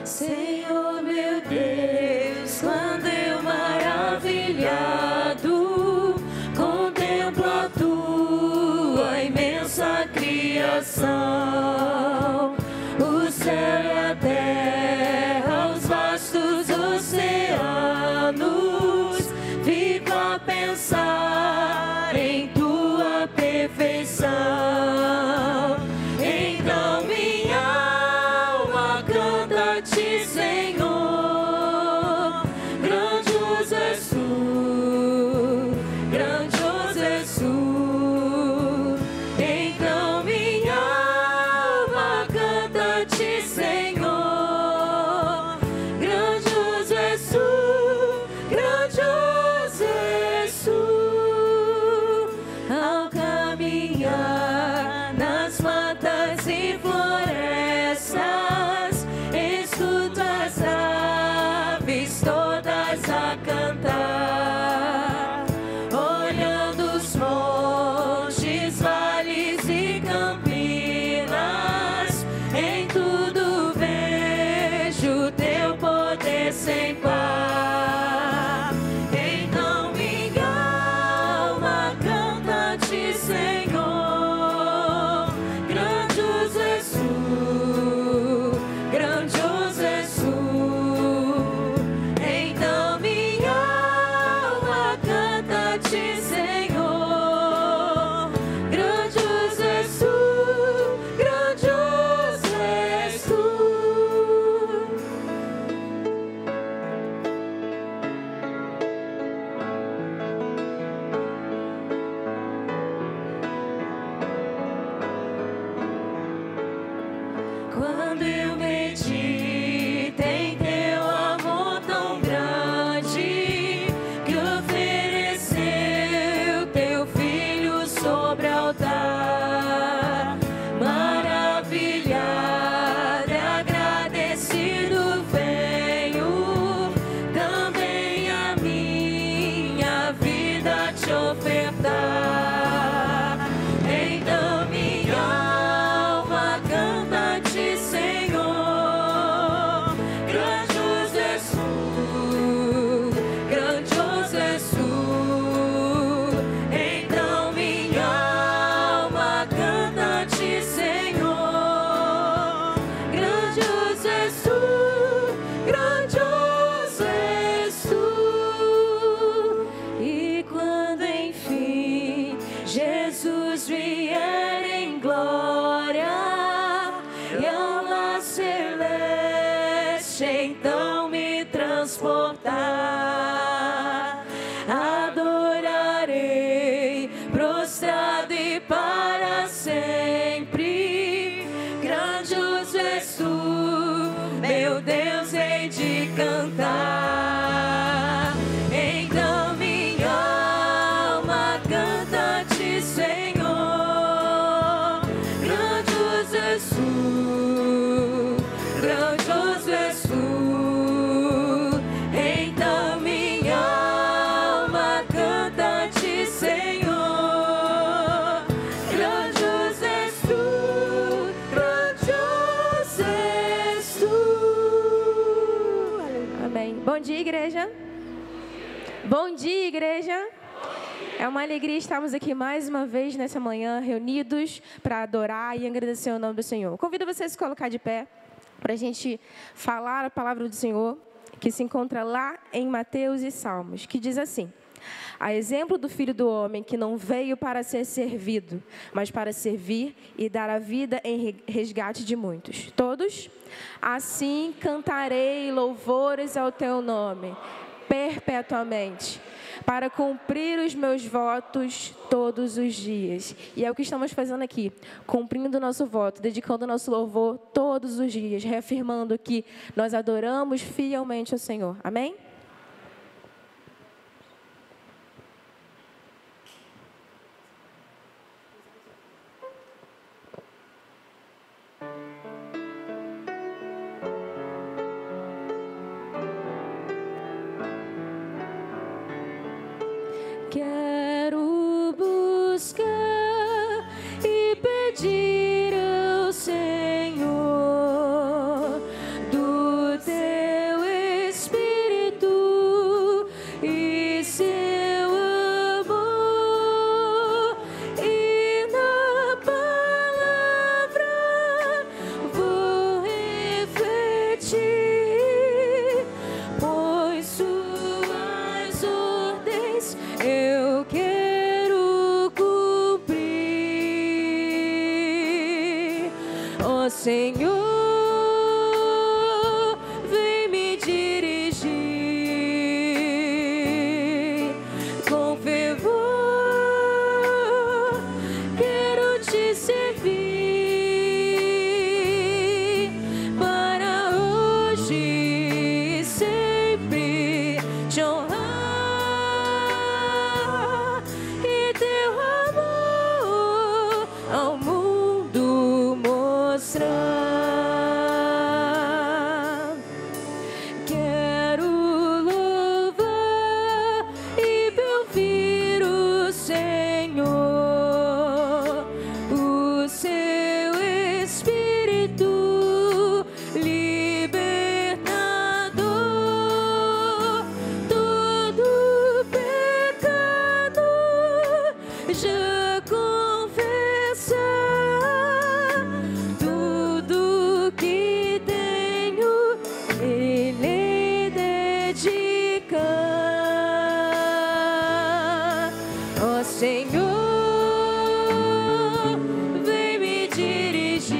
Senhor meu Deus, quando eu maravilhado contemplo a tua imensa criação, o céu e a terra, os vastos oceanos, fico a pensar em tua perfeição. Então minha alma canta-te, Senhor, grandioso és tu, grandioso és tu. Então minha alma canta-te, Senhor, grandioso és tu, grandioso és tu. Ao caminhar nas matas e florestas, escuto as aves todas a cantar, olhando os montes, vales e campinas, em tudo vejo teu poder sem par. Então minha alma canta-te, Senhor, grandioso és tu, grandioso és tu. Então minha alma canta-te, Senhor, grandioso és tu, grandioso és tu. Quando eu medito em teu amor tão grande, que ofereceu teu filho sobre o altar, maravilhado e agradecido venho também a minha vida te ofertar. Então minha alma canta-te, Senhor, grandioso és tu, grandioso és tu. Então minha alma canta-te, Senhor, grandioso és tu, grandioso és tu. E quando enfim Jesus vier em glória e ao lar celeste então me transportar, adorarei prostrado e para sempre. Grandioso és tu, meu Deus, hei de cantar. Então minha alma canta-te, Senhor, grandioso és tu, grandioso és tu. Então minha alma canta-te, Senhor, grandioso és tu, grandioso és tu. Amém. Bom dia, igreja. Bom dia, igreja. É uma alegria estarmos aqui mais uma vez nessa manhã, reunidos para adorar e agradecer o nome do Senhor. Convido você a se colocar de pé para a gente falar a palavra do Senhor, que se encontra lá em Mateus e Salmos, que diz assim: a exemplo do Filho do Homem, que não veio para ser servido, mas para servir e dar a vida em resgate de muitos. Todos? Assim cantarei louvores ao teu nome, perpetuamente, para cumprir os meus votos todos os dias. E é o que estamos fazendo aqui, cumprindo o nosso voto, dedicando o nosso louvor todos os dias, reafirmando que nós adoramos fielmente ao Senhor. Amém? Quero buscar e pedir ao Senhor do Senhor, vem me dirigir com fervor, quero te servir para hoje e sempre te honrar e teu amor ao mundo mostrar. Quero louvar e ouvir o Senhor, o seu Espírito libertador. Todo pecado já confessar, tudo que tenho Ele dedicar. Ó Senhor, vem me dirigir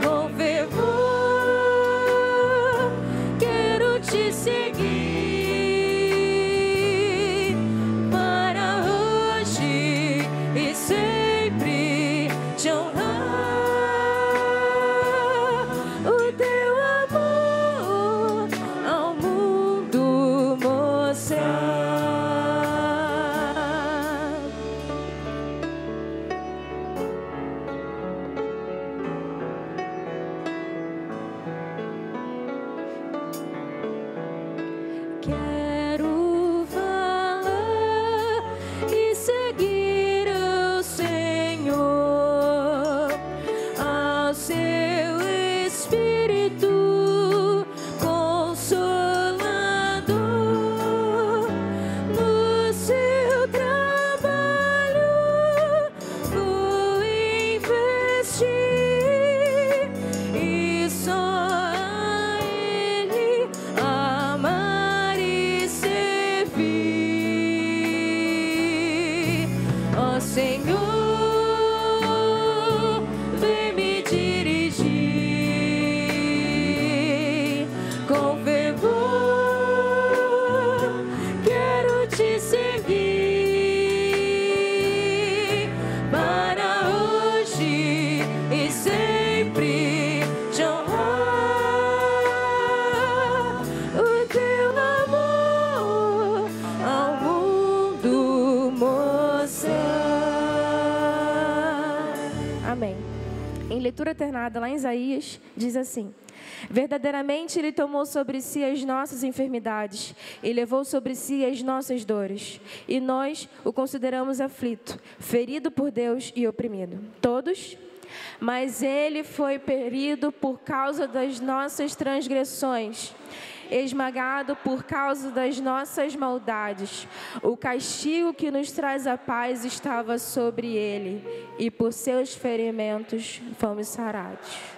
com fervor, quero te seguir para hoje e sempre te honrar, o teu amor ao mundo mostrar. Quero falar e seguir o Senhor, ao seu Espírito consolador. No seu trabalho vou investir e só a Ele amar e servir. Ó Senhor, vem me dirigir com fervor, quero te seguir para hoje e sempre te honrar, o teu amor ao mundo mostrar. Amém. Em leitura alternada lá em Isaías, diz assim: verdadeiramente Ele tomou sobre si as nossas enfermidades e levou sobre si as nossas dores. E nós o consideramos aflito, ferido por Deus e oprimido. Todos? Mas Ele foi ferido por causa das nossas transgressões, esmagado por causa das nossas maldades. O castigo que nos traz a paz estava sobre Ele, e por seus ferimentos fomos sarados.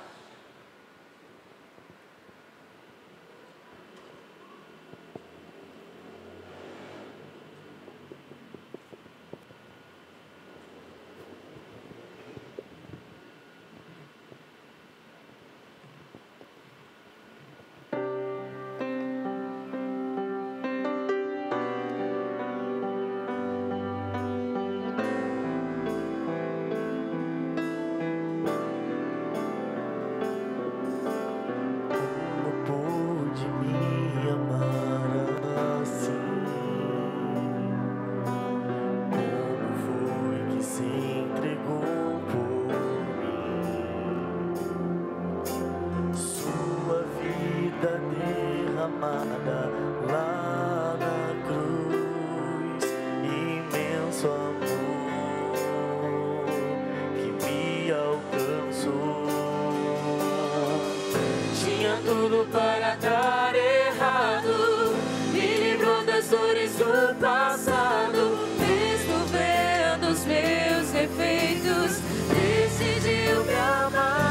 derramada lá na cruz, imenso amor que me alcançou. Tinha tudo para dar errado, me livrou das dores do passado, mesmo vendo os meus defeitos, decidiu me amar.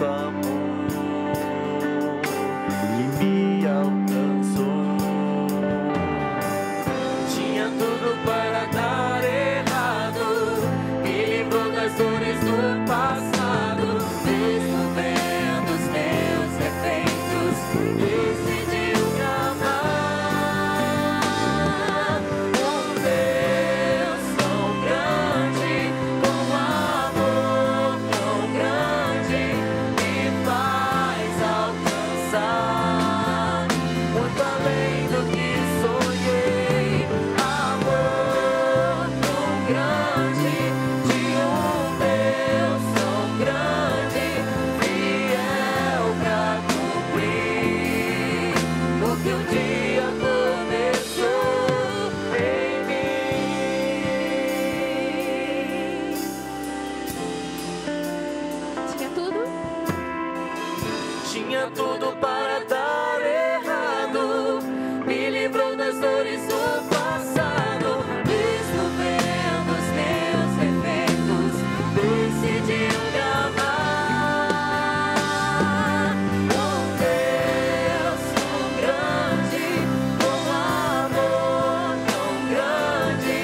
amor que me alcançou. Tinha tudo para dar errado, me livrou das dores do passado, mesmo vendo os meus defeitos, decidiu me amar. Um Deus tão grande, com amor tão grande, me faz alcançar muito além do que sonhei. Amor tão grande, de um Deus tão grande, fiel pra cumprir o que um dia começou em mim. Tinha tudo? Tinha tudo para dar errado, me livrou das dores do passado, mesmo vendo os meus defeitos, decidiu me amar. Um Deus tão grande, com amor tão grande,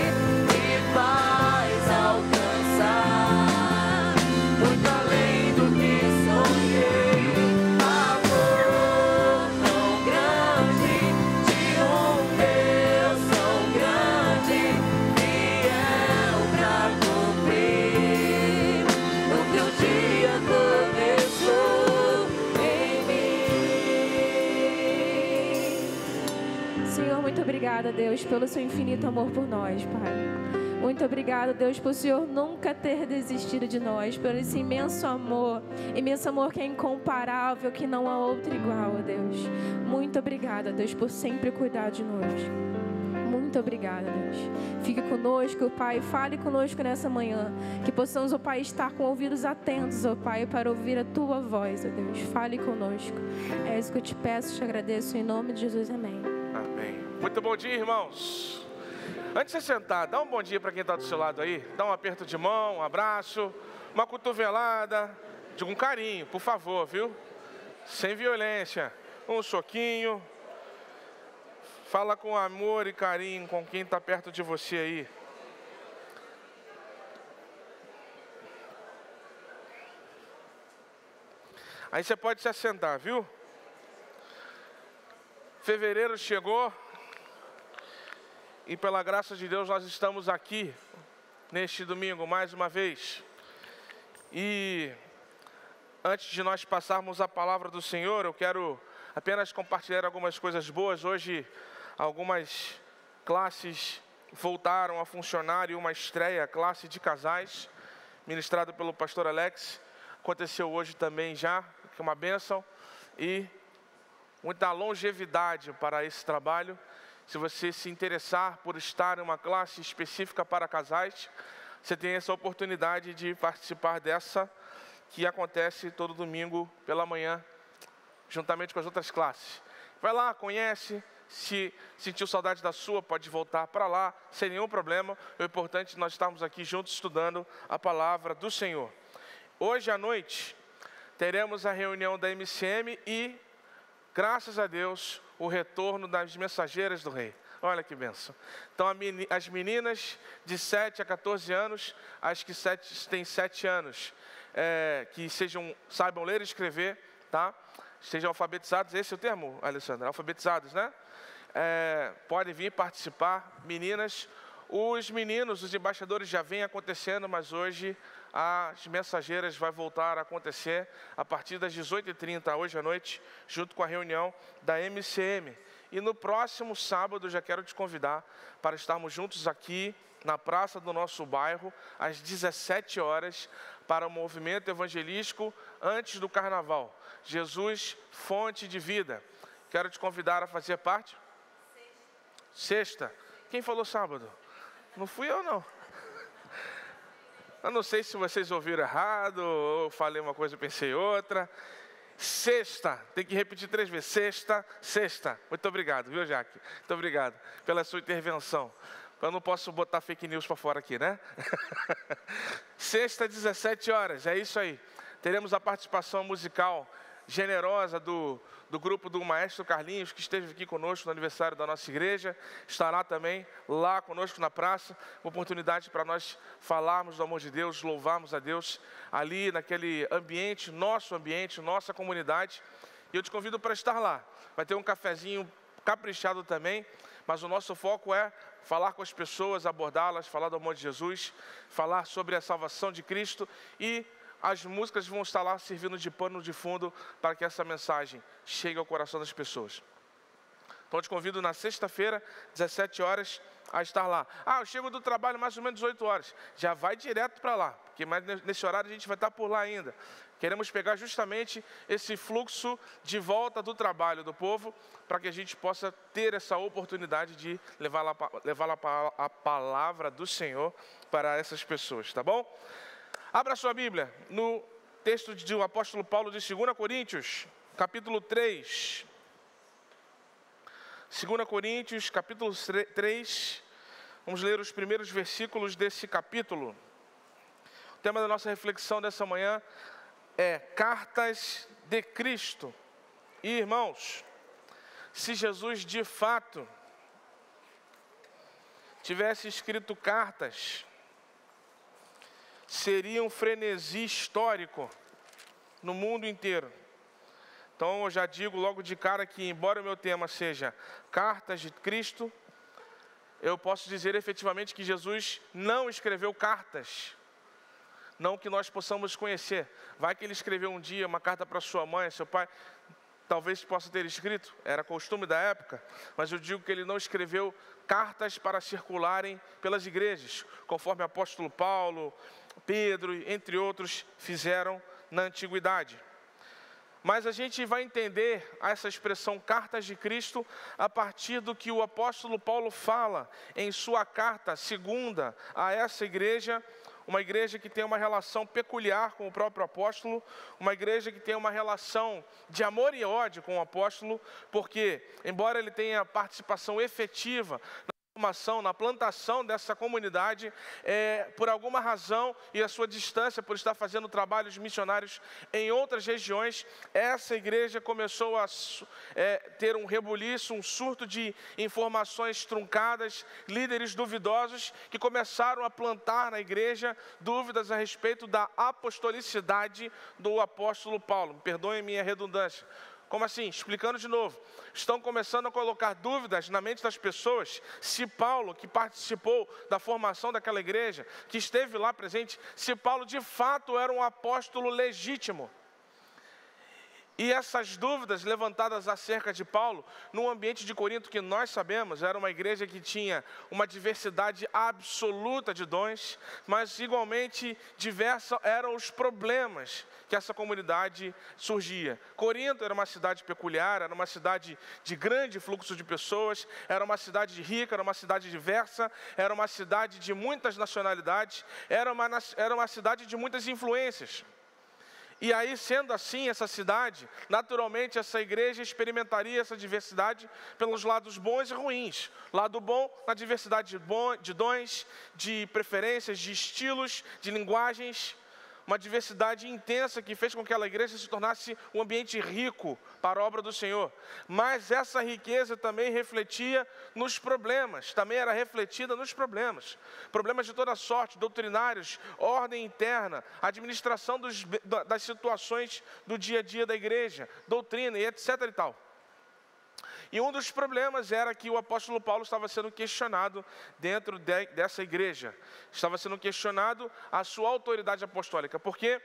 me faz alcançar muito além do que sonhei. Amor tão grande, de um Deus tão grande, fiel pra cumprir o que um dia começou em mim. Senhor, muito obrigada, Deus, pelo seu infinito amor por nós, Pai. Muito obrigada, Deus, por o Senhor nunca ter desistido de nós, por esse imenso amor que é incomparável, que não há outro igual, ó Deus. Muito obrigada, Deus, por sempre cuidar de nós. Muito obrigada, Deus. Fique conosco, Pai, fale conosco nessa manhã, que possamos, ó Pai, estar com ouvidos atentos, ó Pai, para ouvir a Tua voz, ó Deus. Fale conosco. É isso que eu te peço, te agradeço, em nome de Jesus, amém. Amém. Muito bom dia, irmãos. Antes de você sentar, dá um bom dia para quem está do seu lado aí. Dá um aperto de mão, um abraço, uma cotovelada, de um carinho, por favor, viu? Sem violência. Um soquinho. Fala com amor e carinho com quem está perto de você aí. Aí você pode se assentar, viu? Fevereiro chegou. E pela graça de Deus nós estamos aqui neste domingo mais uma vez. E antes de nós passarmos a palavra do Senhor, eu quero apenas compartilhar algumas coisas boas. Hoje algumas classes voltaram a funcionar e uma estreia, classe de casais, ministrada pelo pastor Alex, aconteceu hoje também já, que é uma bênção. E muita longevidade para esse trabalho. Se você se interessar por estar em uma classe específica para casais, você tem essa oportunidade de participar dessa, que acontece todo domingo pela manhã, juntamente com as outras classes. Vai lá, conhece, se sentiu saudade da sua, pode voltar para lá, sem nenhum problema. O importante é nós estarmos aqui juntos estudando a palavra do Senhor. Hoje à noite, teremos a reunião da MCM e, graças a Deus, o retorno das mensageiras do Rei. Olha que bênção. Então, as meninas de 7 a 14 anos, as que têm 7 anos, que saibam ler e escrever, tá? Sejam alfabetizados, esse é o termo, Alessandra? Alfabetizados, né? Podem vir participar, meninas. Os meninos, os embaixadores já vêm acontecendo, mas hoje as mensageiras vai voltar a acontecer a partir das 18h30, hoje à noite, junto com a reunião da MCM. E no próximo sábado, já quero te convidar para estarmos juntos aqui na praça do nosso bairro, às 17 horas, para o movimento evangelístico antes do carnaval. Jesus, fonte de vida. Quero te convidar a fazer parte. Sexta. Quem falou sábado? Não fui eu, não. Eu não sei se vocês ouviram errado, ou falei uma coisa e pensei outra. Sexta, tem que repetir 3 vezes. Sexta. Muito obrigado, viu, Jaque? Muito obrigado pela sua intervenção. Eu não posso botar fake news para fora aqui, né? Sexta, 17 horas, é isso aí. teremos a participação musical generosa do grupo do Maestro Carlinhos, que esteve aqui conosco no aniversário da nossa igreja, estará também lá conosco na praça, oportunidade para nós falarmos do amor de Deus, louvarmos a Deus ali naquele ambiente, nossa comunidade, e eu te convido para estar lá. Vai ter um cafezinho caprichado também, mas o nosso foco é falar com as pessoas, abordá-las, falar do amor de Jesus, falar sobre a salvação de Cristo, e as músicas vão estar lá servindo de pano de fundo para que essa mensagem chegue ao coração das pessoas. Então eu te convido na sexta-feira, 17 horas, a estar lá. Eu chego do trabalho mais ou menos 18 horas. Já vai direto para lá, porque nesse horário a gente vai estar por lá ainda. Queremos pegar justamente esse fluxo de volta do trabalho do povo, para que a gente possa ter essa oportunidade de levar a palavra do Senhor para essas pessoas, tá bom? Abra sua Bíblia no texto do apóstolo Paulo de 2 Coríntios, capítulo 3. 2 Coríntios, capítulo 3. Vamos ler os primeiros versículos desse capítulo. O tema da nossa reflexão dessa manhã é Cartas de Cristo. E, irmãos, se Jesus de fato tivesse escrito cartas, seria um frenesi histórico no mundo inteiro. Então eu já digo logo de cara que, embora o meu tema seja Cartas de Cristo, eu posso dizer efetivamente que Jesus não escreveu cartas, não que nós possamos conhecer. Vai que ele escreveu um dia uma carta para sua mãe, seu pai, talvez possa ter escrito, era costume da época, mas eu digo que ele não escreveu cartas para circularem pelas igrejas, conforme o apóstolo Paulo, Pedro, entre outros, fizeram na antiguidade. Mas a gente vai entender essa expressão cartas de Cristo a partir do que o apóstolo Paulo fala em sua carta segunda a essa igreja, uma igreja que tem uma relação peculiar com o próprio apóstolo, uma igreja que tem uma relação de amor e ódio com o apóstolo, porque, embora ele tenha participação efetiva na plantação dessa comunidade, por alguma razão e a sua distância por estar fazendo trabalhos missionários em outras regiões, essa igreja começou a ter um rebuliço, um surto de informações truncadas, líderes duvidosos que começaram a plantar na igreja dúvidas a respeito da apostolicidade do apóstolo Paulo. Me perdoem minha redundância. Como assim? Explicando de novo. Estão começando a colocar dúvidas na mente das pessoas se Paulo, que participou da formação daquela igreja, que esteve lá presente, se Paulo de fato era um apóstolo legítimo. E essas dúvidas levantadas acerca de Paulo, no ambiente de Corinto, que nós sabemos, era uma igreja que tinha uma diversidade absoluta de dons, mas igualmente diversos eram os problemas que essa comunidade surgia. Corinto era uma cidade peculiar, era uma cidade de grande fluxo de pessoas, era uma cidade rica, era uma cidade diversa, era uma cidade de muitas nacionalidades, era uma cidade de muitas influências. E aí, sendo assim, essa cidade, naturalmente, essa igreja experimentaria essa diversidade pelos lados bons e ruins. Lado bom, na diversidade de dons, de preferências, de estilos, de linguagens. Uma diversidade intensa que fez com que aquela igreja se tornasse um ambiente rico para a obra do Senhor. Mas essa riqueza também refletia nos problemas, também era refletida nos problemas. Problemas de toda sorte, doutrinários, ordem interna, administração das situações do dia a dia da igreja, doutrina e etc. e tal. E um dos problemas era que o apóstolo Paulo estava sendo questionado dentro dessa igreja. Estava sendo questionado a sua autoridade apostólica. Porque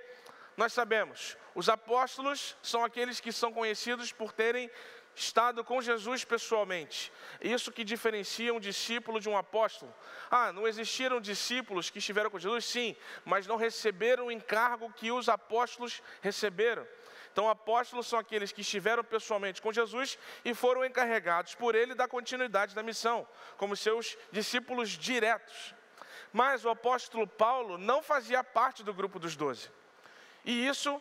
nós sabemos, os apóstolos são aqueles que são conhecidos por terem estado com Jesus pessoalmente. Isso que diferencia um discípulo de um apóstolo. Não existiram discípulos que estiveram com Jesus? Sim, mas não receberam o encargo que os apóstolos receberam. Então, apóstolos são aqueles que estiveram pessoalmente com Jesus e foram encarregados por ele da continuidade da missão, como seus discípulos diretos. Mas o apóstolo Paulo não fazia parte do grupo dos 12. E isso,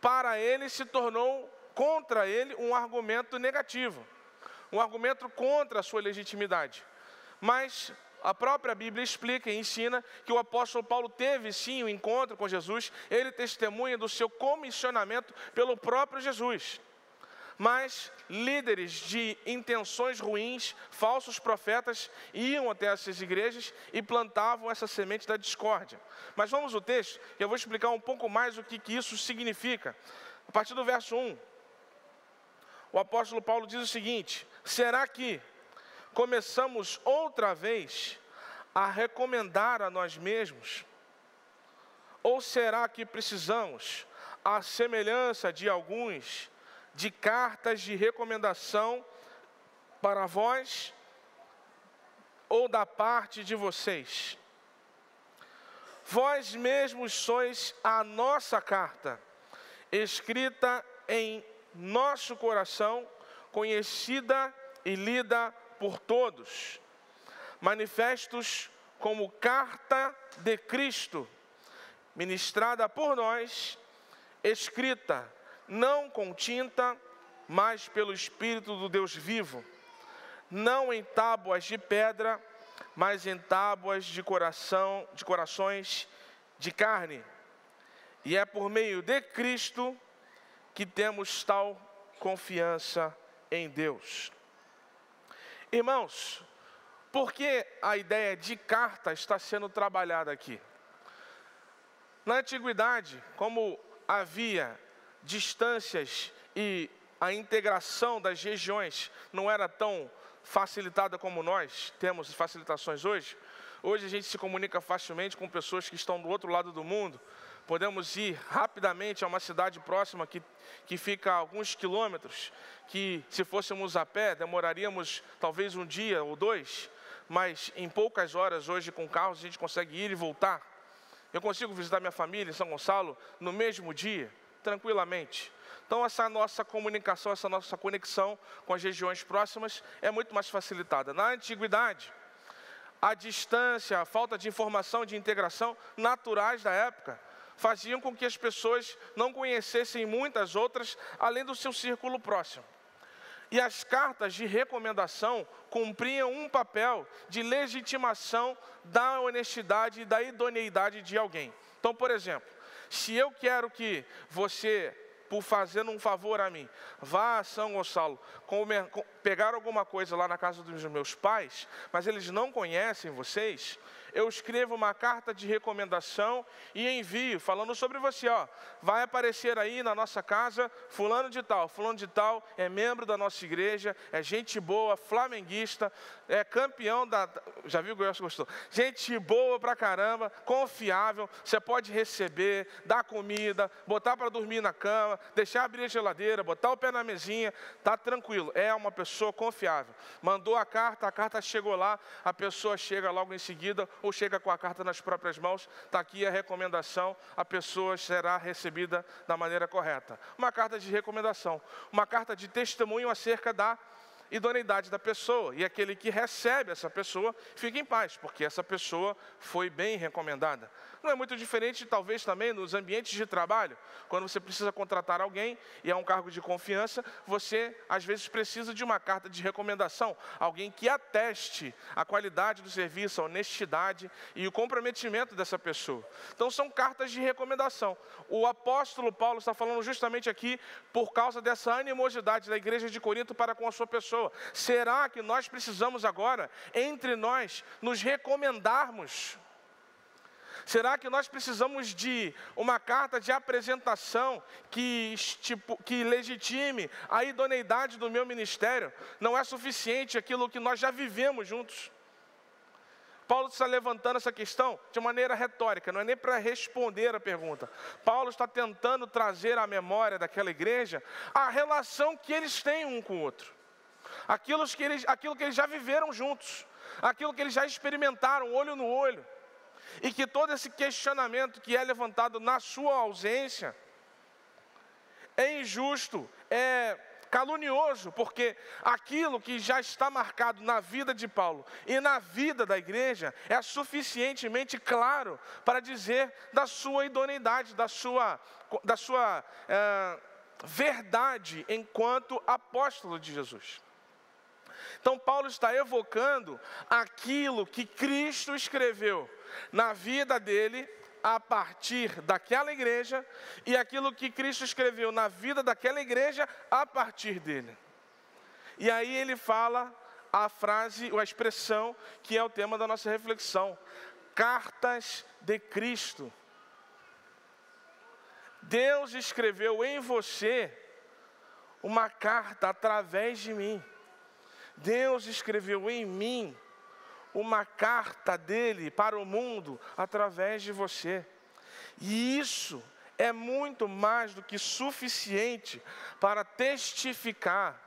para ele, se tornou contra ele um argumento negativo, um argumento contra a sua legitimidade. Mas a própria Bíblia explica e ensina que o apóstolo Paulo teve sim um encontro com Jesus, ele testemunha do seu comissionamento pelo próprio Jesus. Mas líderes de intenções ruins, falsos profetas, iam até essas igrejas e plantavam essa semente da discórdia. Mas vamos ao texto, que eu vou explicar um pouco mais o que isso significa. A partir do verso 1, o apóstolo Paulo diz o seguinte: será que começamos outra vez a recomendar a nós mesmos? Ou será que precisamos, à semelhança de alguns, de cartas de recomendação para vós ou da parte de vocês? Vós mesmos sois a nossa carta, escrita em nosso coração, conhecida e lida por todos, manifestos como carta de Cristo, ministrada por nós, escrita não com tinta, mas pelo Espírito do Deus vivo, não em tábuas de pedra, mas em tábuas de corações de carne. E é por meio de Cristo que temos tal confiança em Deus. Irmãos, por que a ideia de carta está sendo trabalhada aqui? Na antiguidade, como havia distâncias e a integração das regiões não era tão facilitada como nós temos facilitações hoje. Hoje a gente se comunica facilmente com pessoas que estão do outro lado do mundo. Podemos ir rapidamente a uma cidade próxima que fica a alguns quilômetros, que se fôssemos a pé demoraríamos talvez um dia ou dois, mas em poucas horas hoje com carros a gente consegue ir e voltar. Eu consigo visitar minha família em São Gonçalo no mesmo dia, tranquilamente. Então essa nossa comunicação, essa nossa conexão com as regiões próximas é muito mais facilitada. Na antiguidade, a distância, a falta de informação, de integração naturais da época, faziam com que as pessoas não conhecessem muitas outras, além do seu círculo próximo. E as cartas de recomendação cumpriam um papel de legitimação da honestidade e da idoneidade de alguém. Então, por exemplo, se eu quero que você, por fazendo um favor a mim, vá a São Gonçalo, pegar alguma coisa lá na casa dos meus pais, mas eles não conhecem vocês, eu escrevo uma carta de recomendação e envio, falando sobre você, ó, vai aparecer aí na nossa casa fulano de tal é membro da nossa igreja, é gente boa, flamenguista, é campeão já viu que o Gelson gostou, gente boa pra caramba, confiável, você pode receber, dar comida, botar para dormir na cama, deixar abrir a geladeira, botar o pé na mesinha, tá tranquilo, é uma pessoa confiável. Mandou a carta chegou lá, a pessoa chega logo em seguida, ou chega com a carta nas próprias mãos, está aqui a recomendação, a pessoa será recebida da maneira correta. Uma carta de recomendação, uma carta de testemunho acerca da idoneidade da pessoa, e aquele que recebe essa pessoa fica em paz, porque essa pessoa foi bem recomendada. Não é muito diferente, talvez, também nos ambientes de trabalho, quando você precisa contratar alguém e é um cargo de confiança, você, às vezes, precisa de uma carta de recomendação, alguém que ateste a qualidade do serviço, a honestidade e o comprometimento dessa pessoa. Então, são cartas de recomendação. O apóstolo Paulo está falando justamente aqui por causa dessa animosidade da igreja de Corinto para com a sua pessoa. Será que nós precisamos agora, entre nós, nos recomendarmos? Será que nós precisamos de uma carta de apresentação que legitime a idoneidade do meu ministério? Não é suficiente aquilo que nós já vivemos juntos. Paulo está levantando essa questão de maneira retórica, não é nem para responder a pergunta. Paulo está tentando trazer à memória daquela igreja a relação que eles têm um com o outro. Aquilo que eles já viveram juntos, aquilo que eles já experimentaram olho no olho. E que todo esse questionamento que é levantado na sua ausência é injusto, é calunioso, porque aquilo que já está marcado na vida de Paulo e na vida da igreja é suficientemente claro para dizer da sua idoneidade, da sua verdade enquanto apóstolo de Jesus. Então Paulo está evocando aquilo que Cristo escreveu na vida dele a partir daquela igreja e aquilo que Cristo escreveu na vida daquela igreja a partir dele. E aí ele fala a frase, ou a expressão que é o tema da nossa reflexão: cartas de Cristo. Deus escreveu em você uma carta através de mim. Deus escreveu em mim uma carta dele para o mundo através de você. E isso é muito mais do que suficiente para testificar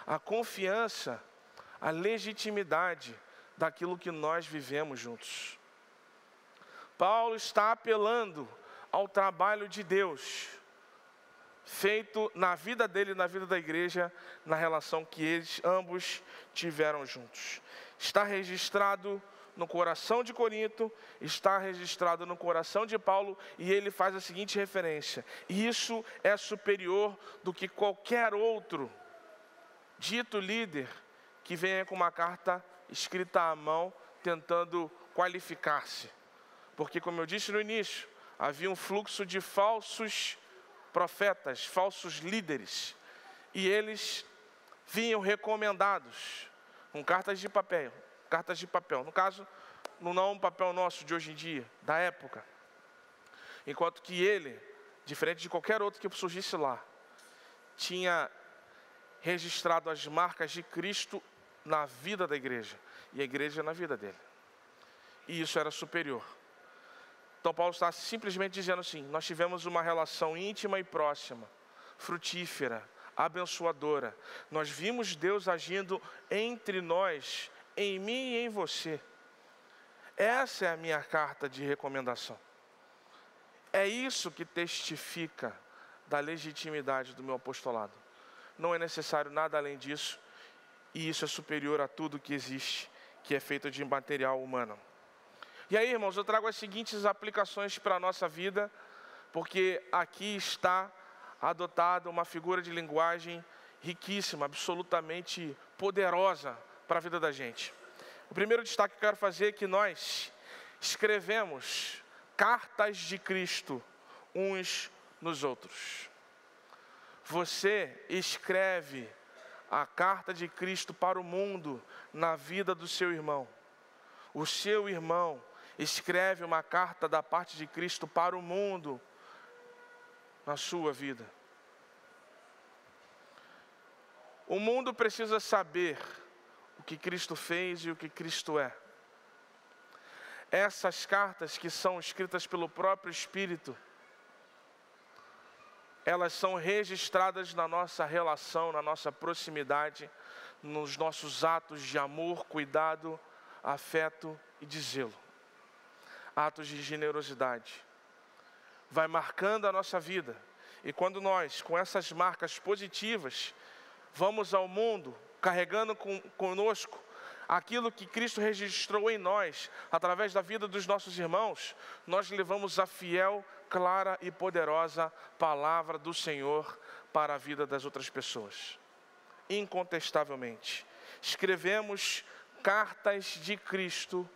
a confiança, a legitimidade daquilo que nós vivemos juntos. Paulo está apelando ao trabalho de Deus feito na vida dele e na vida da igreja, na relação que eles ambos tiveram juntos. Está registrado no coração de Corinto, está registrado no coração de Paulo, e ele faz a seguinte referência: isso é superior do que qualquer outro dito líder que venha com uma carta escrita à mão, tentando qualificar-se. Porque, como eu disse no início, havia um fluxo de falsos profetas, falsos líderes, e eles vinham recomendados com cartas de papel, no caso, não um papel nosso de hoje em dia, da época. Enquanto que ele, diferente de qualquer outro que surgisse lá, tinha registrado as marcas de Cristo na vida da igreja, e a igreja na vida dele. E isso era superior. Então Paulo está simplesmente dizendo assim: nós tivemos uma relação íntima e próxima, frutífera, abençoadora. Nós vimos Deus agindo entre nós, em mim e em você. Essa é a minha carta de recomendação. É isso que testifica da legitimidade do meu apostolado. Não é necessário nada além disso, e isso é superior a tudo que existe, que é feito de material humano. E aí, irmãos, eu trago as seguintes aplicações para a nossa vida, porque aqui está adotada uma figura de linguagem riquíssima, absolutamente poderosa para a vida da gente. O primeiro destaque que eu quero fazer é que nós escrevemos cartas de Cristo uns nos outros. Você escreve a carta de Cristo para o mundo na vida do seu irmão. O seu irmão escreve uma carta da parte de Cristo para o mundo na sua vida. O mundo precisa saber o que Cristo fez e o que Cristo é. Essas cartas que são escritas pelo próprio Espírito, elas são registradas na nossa relação, na nossa proximidade, nos nossos atos de amor, cuidado, afeto e de zelo. Atos de generosidade. Vai marcando a nossa vida. E quando nós, com essas marcas positivas, vamos ao mundo, carregando conosco aquilo que Cristo registrou em nós, através da vida dos nossos irmãos, nós levamos a fiel, clara e poderosa palavra do Senhor para a vida das outras pessoas. Incontestavelmente. Escrevemos cartas de Cristo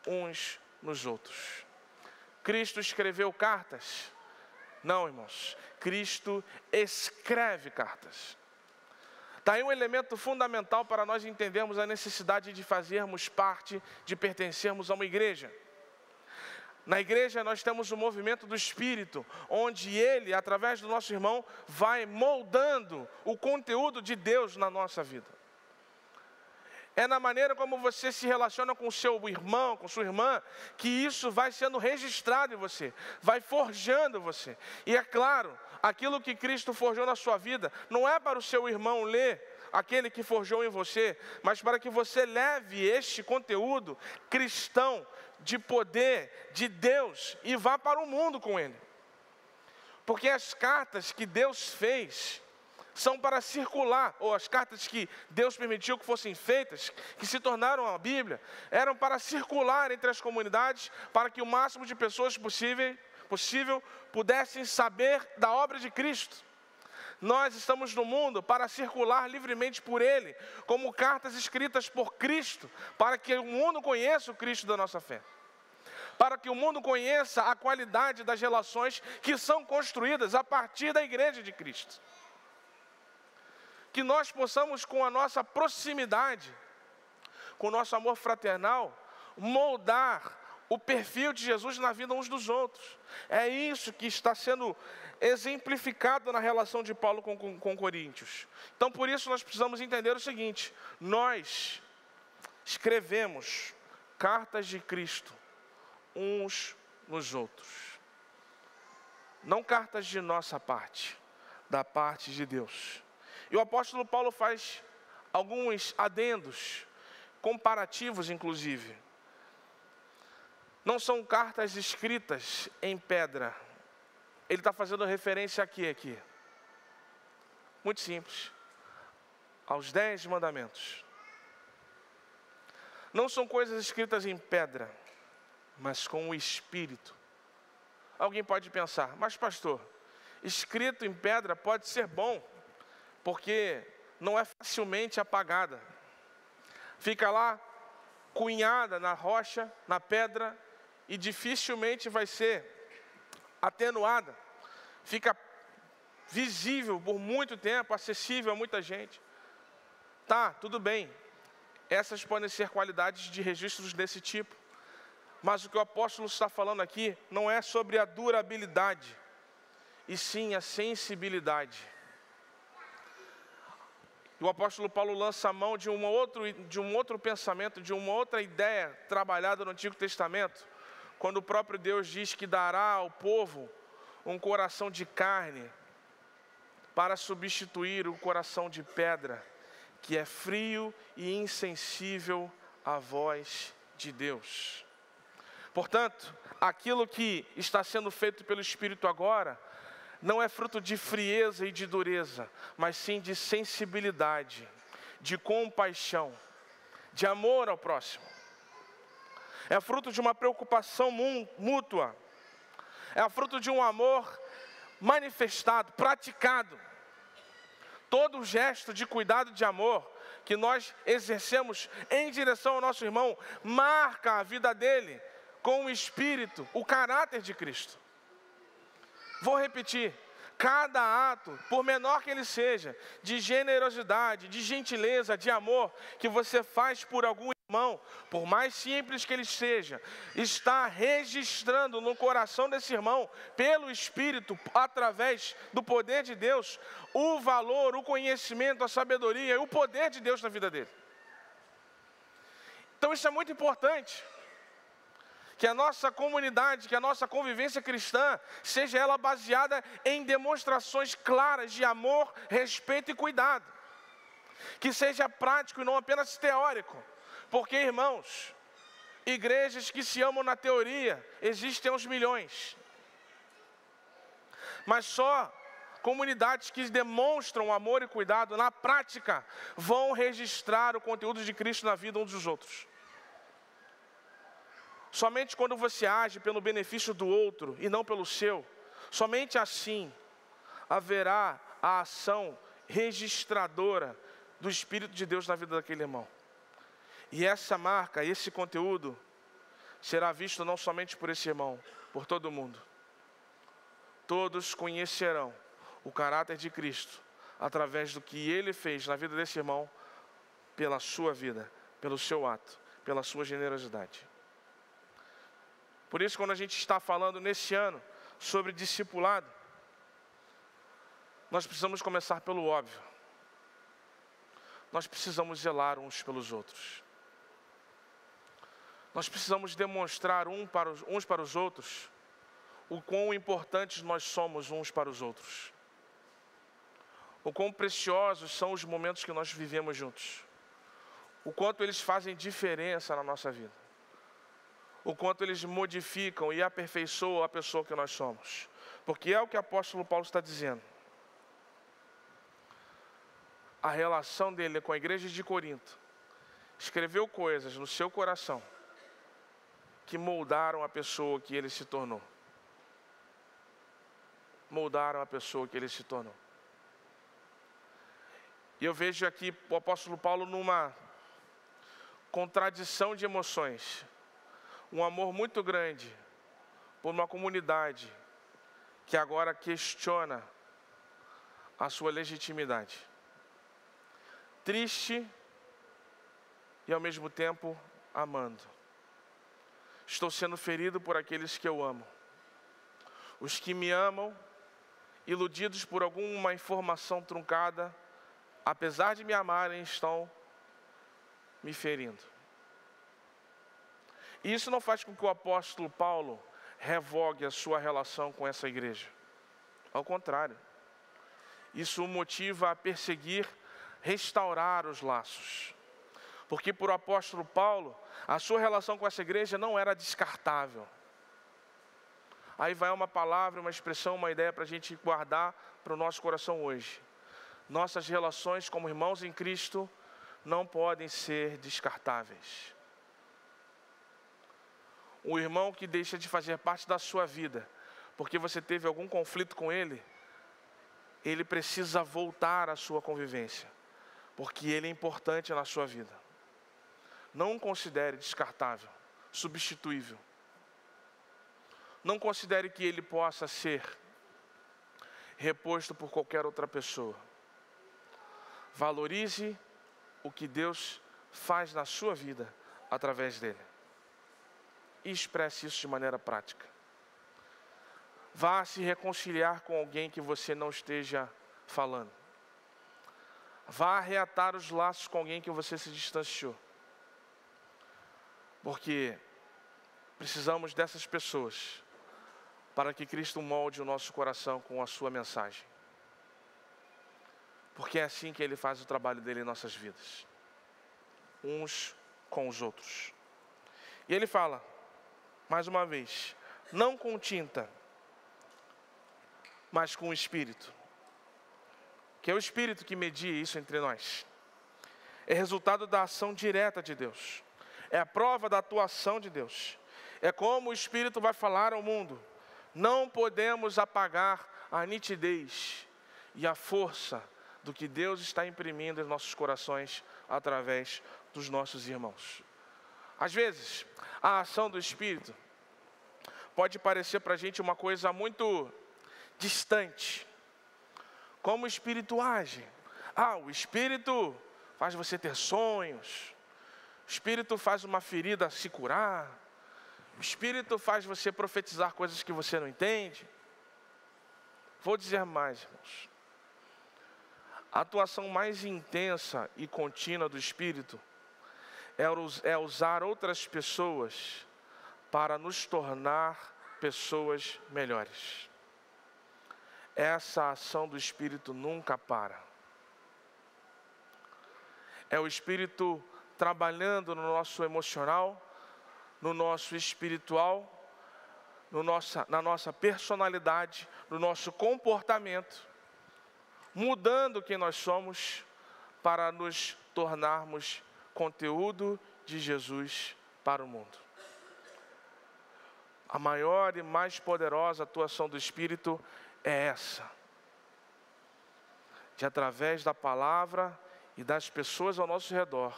uns nos outros. Cristo escreveu cartas? Não, irmãos. Cristo escreve cartas. Está aí um elemento fundamental para nós entendermos a necessidade de fazermos parte, de pertencermos a uma igreja. Na igreja nós temos o movimento do Espírito, onde Ele, através do nosso irmão, vai moldando o conteúdo de Deus na nossa vida. É na maneira como você se relaciona com o seu irmão, com sua irmã, que isso vai sendo registrado em você, vai forjando você. E é claro, aquilo que Cristo forjou na sua vida, não é para o seu irmão ler aquele que forjou em você, mas para que você leve este conteúdo cristão, de poder, de Deus, e vá para o mundo com ele. Porque as cartas que Deus fez são para circular, ou as cartas que Deus permitiu que fossem feitas, que se tornaram a Bíblia, eram para circular entre as comunidades, para que o máximo de pessoas possível pudessem saber da obra de Cristo, Nós estamos no mundo para circular livremente por Ele, como cartas escritas por Cristo, para que o mundo conheça o Cristo da nossa fé. Para que o mundo conheça a qualidade das relações que são construídas a partir da igreja de Cristo. Que nós possamos, com a nossa proximidade, com o nosso amor fraternal, moldar o perfil de Jesus na vida uns dos outros. É isso que está sendo exemplificado na relação de Paulo com Coríntios. Então, por isso, nós precisamos entender o seguinte: nós escrevemos cartas de Cristo uns nos outros. Não cartas de nossa parte, da parte de Deus. E o apóstolo Paulo faz alguns adendos, comparativos inclusive. Não são cartas escritas em pedra. Ele está fazendo referência aqui. Muito simples. Aos 10 mandamentos. Não são coisas escritas em pedra, mas com o Espírito. Alguém pode pensar, mas pastor, escrito em pedra pode ser bom, porque não é facilmente apagada. Fica lá, cunhada na rocha, na pedra, e dificilmente vai ser atenuada. Fica visível por muito tempo, acessível a muita gente. Tá, tudo bem. Essas podem ser qualidades de registros desse tipo. Mas o que o apóstolo está falando aqui não é sobre a durabilidade, e sim a sensibilidade. E o apóstolo Paulo lança a mão de um outro pensamento, de uma outra ideia trabalhada no Antigo Testamento, quando o próprio Deus diz que dará ao povo um coração de carne para substituir o coração de pedra, que é frio e insensível à voz de Deus. Portanto, aquilo que está sendo feito pelo Espírito agora não é fruto de frieza e de dureza, mas sim de sensibilidade, de compaixão, de amor ao próximo. É fruto de uma preocupação mútua. É fruto de um amor manifestado, praticado. Todo gesto de cuidado, de amor que nós exercemos em direção ao nosso irmão marca a vida dele com o Espírito, o caráter de Cristo. Vou repetir. Cada ato, por menor que ele seja, de generosidade, de gentileza, de amor, que você faz por algum irmão, por mais simples que ele seja, está registrando no coração desse irmão, pelo Espírito, através do poder de Deus, o valor, o conhecimento, a sabedoria e o poder de Deus na vida dele. Então isso é muito importante. Que a nossa comunidade, que a nossa convivência cristã, seja ela baseada em demonstrações claras de amor, respeito e cuidado. Que seja prático e não apenas teórico. Porque, irmãos, igrejas que se amam na teoria existem aos milhões. Mas só comunidades que demonstram amor e cuidado na prática vão registrar o conteúdo de Cristo na vida uns dos outros. Somente quando você age pelo benefício do outro e não pelo seu, somente assim haverá a ação registradora do Espírito de Deus na vida daquele irmão. E essa marca, esse conteúdo, será visto não somente por esse irmão, por todo mundo. Todos conhecerão o caráter de Cristo através do que Ele fez na vida desse irmão, pela sua vida, pelo seu ato, pela sua generosidade. Por isso, quando a gente está falando nesse ano sobre discipulado, nós precisamos começar pelo óbvio. Nós precisamos zelar uns pelos outros. Nós precisamos demonstrar uns para os outros o quão importantes nós somos uns para os outros. O quão preciosos são os momentos que nós vivemos juntos. O quanto eles fazem diferença na nossa vida. O quanto eles modificam e aperfeiçoam a pessoa que nós somos. Porque é o que o apóstolo Paulo está dizendo. A relação dele com a igreja de Corinto escreveu coisas no seu coração que moldaram a pessoa que ele se tornou. Moldaram a pessoa que ele se tornou. E eu vejo aqui o apóstolo Paulo numa contradição de emoções. Um amor muito grande por uma comunidade que agora questiona a sua legitimidade. Triste e ao mesmo tempo amando. Estou sendo ferido por aqueles que eu amo. Os que me amam, iludidos por alguma informação truncada, apesar de me amarem, estão me ferindo. E isso não faz com que o apóstolo Paulo revogue a sua relação com essa igreja. Ao contrário, isso o motiva a perseguir, restaurar os laços. Porque para o apóstolo Paulo, a sua relação com essa igreja não era descartável. Aí vai uma palavra, uma expressão, uma ideia para a gente guardar para o nosso coração hoje. Nossas relações como irmãos em Cristo não podem ser descartáveis. O irmão que deixa de fazer parte da sua vida, porque você teve algum conflito com ele, ele precisa voltar à sua convivência, porque ele é importante na sua vida. Não o considere descartável, substituível. Não considere que ele possa ser reposto por qualquer outra pessoa. Valorize o que Deus faz na sua vida através dele. E expresse isso de maneira prática. Vá se reconciliar com alguém que você não esteja falando. Vá reatar os laços com alguém que você se distanciou. Porque precisamos dessas pessoas para que Cristo molde o nosso coração com a sua mensagem. Porque é assim que Ele faz o trabalho dele em nossas vidas. Uns com os outros. E Ele fala, mais uma vez, não com tinta, mas com o Espírito. Que é o Espírito que media isso entre nós. É resultado da ação direta de Deus. É a prova da atuação de Deus. É como o Espírito vai falar ao mundo. Não podemos apagar a nitidez e a força do que Deus está imprimindo em nossos corações através dos nossos irmãos. Às vezes, a ação do Espírito pode parecer para a gente uma coisa muito distante. Como o Espírito age? O Espírito faz você ter sonhos. O Espírito faz uma ferida se curar. O Espírito faz você profetizar coisas que você não entende. Vou dizer mais, irmãos. A atuação mais intensa e contínua do Espírito é usar outras pessoas para nos tornar pessoas melhores. Essa ação do Espírito nunca para. É o Espírito trabalhando no nosso emocional, no nosso espiritual, na nossa personalidade, no nosso comportamento, mudando quem nós somos para nos tornarmos conteúdo de Jesus para o mundo. A maior e mais poderosa atuação do Espírito é essa. De através da palavra e das pessoas ao nosso redor,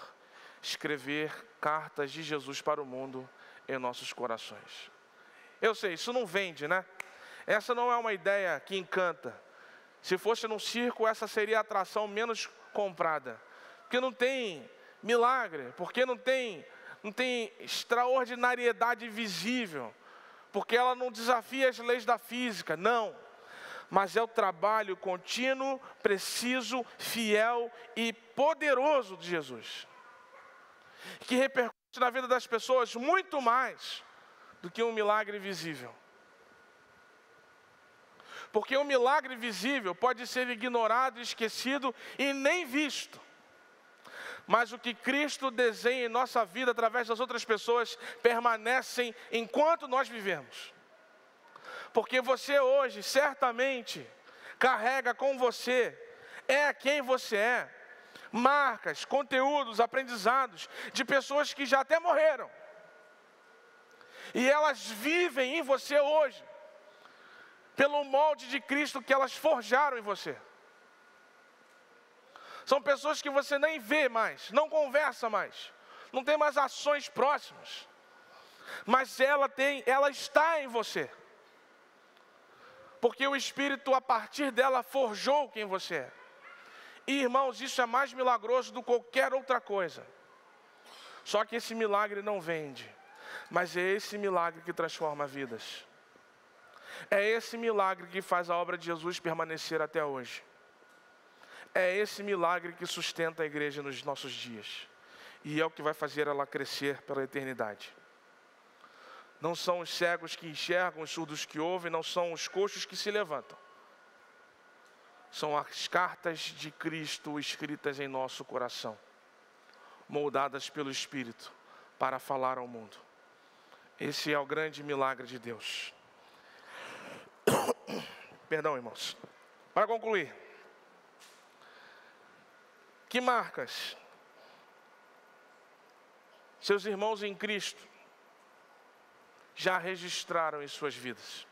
escrever cartas de Jesus para o mundo em nossos corações. Eu sei, isso não vende, né? Essa não é uma ideia que encanta. Se fosse num circo, essa seria a atração menos comprada. Porque não tem milagre, porque não tem extraordinariedade visível, porque ela não desafia as leis da física, não. Mas é o trabalho contínuo, preciso, fiel e poderoso de Jesus, que repercute na vida das pessoas muito mais do que um milagre visível. Porque um milagre visível pode ser ignorado, esquecido e nem visto. Mas o que Cristo desenha em nossa vida através das outras pessoas permanecem enquanto nós vivemos. Porque você hoje certamente carrega com você, é quem você é, marcas, conteúdos, aprendizados de pessoas que já até morreram. E elas vivem em você hoje, pelo molde de Cristo que elas forjaram em você. São pessoas que você nem vê mais, não conversa mais, não tem mais ações próximas. Mas ela está em você. Porque o Espírito, a partir dela, forjou quem você é. E, irmãos, isso é mais milagroso do que qualquer outra coisa. Só que esse milagre não vende. Mas é esse milagre que transforma vidas. É esse milagre que faz a obra de Jesus permanecer até hoje. É esse milagre que sustenta a igreja nos nossos dias. E é o que vai fazer ela crescer pela eternidade. Não são os cegos que enxergam, os surdos que ouvem, não são os coxos que se levantam. São as cartas de Cristo escritas em nosso coração, moldadas pelo Espírito, para falar ao mundo. Esse é o grande milagre de Deus. Perdão, irmãos. Para concluir, que marcas seus irmãos em Cristo já registraram em suas vidas?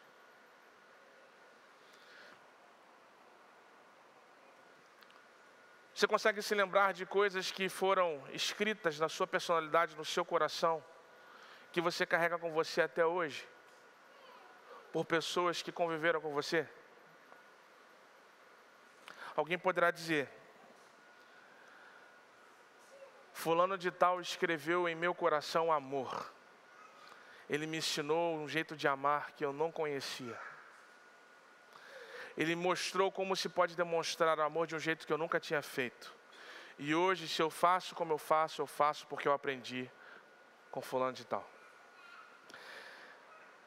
Você consegue se lembrar de coisas que foram escritas na sua personalidade, no seu coração, que você carrega com você até hoje, por pessoas que conviveram com você? Alguém poderá dizer: fulano de tal escreveu em meu coração amor. Ele me ensinou um jeito de amar que eu não conhecia. Ele mostrou como se pode demonstrar amor de um jeito que eu nunca tinha feito. E hoje, se eu faço como eu faço porque eu aprendi com fulano de tal.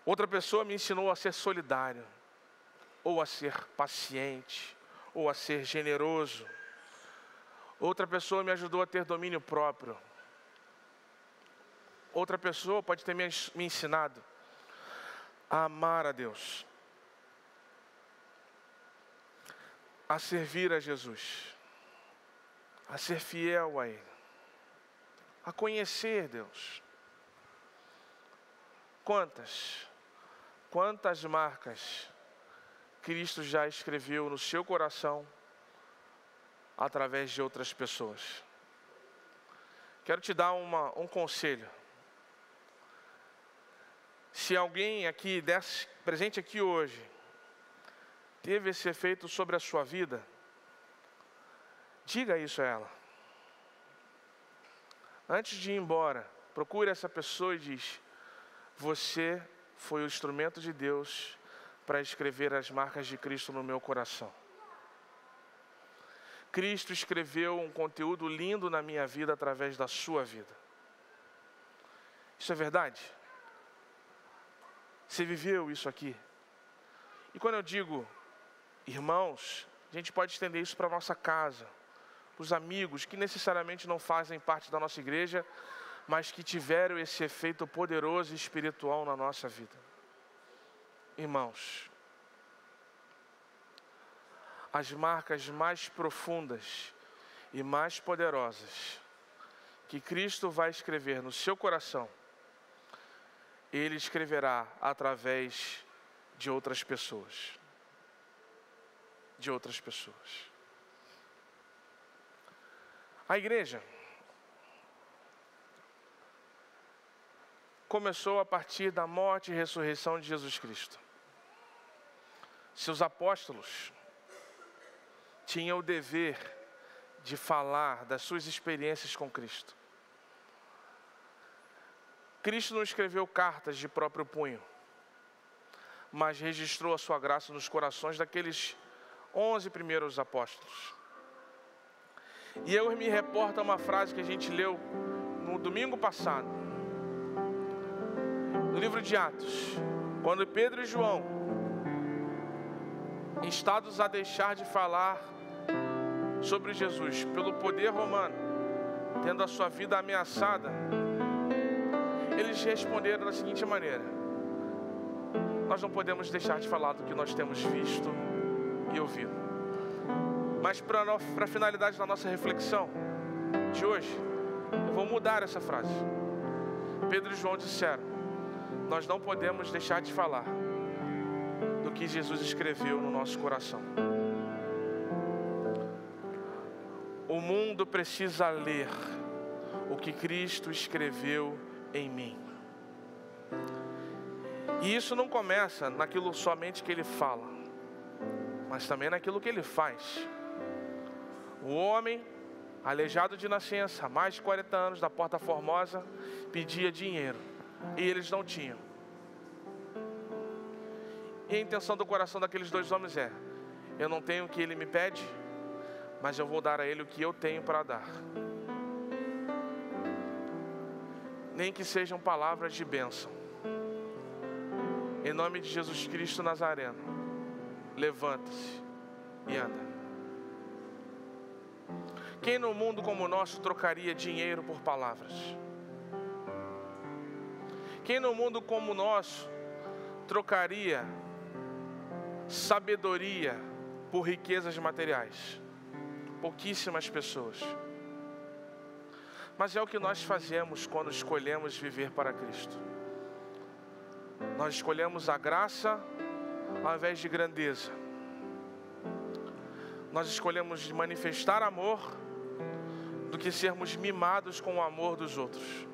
Outra pessoa me ensinou a ser solidário, ou a ser paciente, ou a ser generoso. Outra pessoa me ajudou a ter domínio próprio. Outra pessoa pode ter me ensinado a amar a Deus, a servir a Jesus, a ser fiel a Ele, a conhecer Deus. Quantas marcas Cristo já escreveu no seu coração através de outras pessoas? Quero te dar um conselho. Se alguém aqui, presente aqui hoje, teve esse efeito sobre a sua vida, diga isso a ela. Antes de ir embora, procure essa pessoa e diz: você foi o instrumento de Deus para escrever as marcas de Cristo no meu coração. Cristo escreveu um conteúdo lindo na minha vida através da sua vida. Isso é verdade? Você viveu isso aqui? E quando eu digo irmãos, a gente pode estender isso para a nossa casa, para os amigos que necessariamente não fazem parte da nossa igreja, mas que tiveram esse efeito poderoso e espiritual na nossa vida. Irmãos, as marcas mais profundas e mais poderosas que Cristo vai escrever no seu coração, Ele escreverá através de outras pessoas. De outras pessoas. A igreja começou a partir da morte e ressurreição de Jesus Cristo. Seus apóstolos tinham o dever de falar das suas experiências com Cristo. Cristo não escreveu cartas de próprio punho, mas registrou a sua graça nos corações daqueles 11 primeiros apóstolos. E eu me reporto a uma frase que a gente leu no domingo passado, no livro de Atos, quando Pedro e João, instados a deixar de falar sobre Jesus pelo poder romano, tendo a sua vida ameaçada, eles responderam da seguinte maneira: nós não podemos deixar de falar do que nós temos visto e ouvido. Mas para a finalidade da nossa reflexão de hoje, eu vou mudar essa frase. Pedro e João disseram: nós não podemos deixar de falar do que Jesus escreveu no nosso coração. O mundo precisa ler o que Cristo escreveu em mim. E isso não começa naquilo somente que Ele fala, mas também naquilo que Ele faz. O homem, aleijado de nascença, há mais de 40 anos, da Porta Formosa, pedia dinheiro, e eles não tinham. E a intenção do coração daqueles dois homens é: eu não tenho o que ele me pede, mas eu vou dar a ele o que eu tenho para dar. Nem que sejam palavras de bênção. Em nome de Jesus Cristo Nazareno, levanta-se e anda. Quem no mundo como o nosso trocaria dinheiro por palavras? Quem no mundo como o nosso trocaria sabedoria por riquezas materiais? Pouquíssimas pessoas. Mas é o que nós fazemos quando escolhemos viver para Cristo. Nós escolhemos a graça ao invés de grandeza. Nós escolhemos manifestar amor do que sermos mimados com o amor dos outros.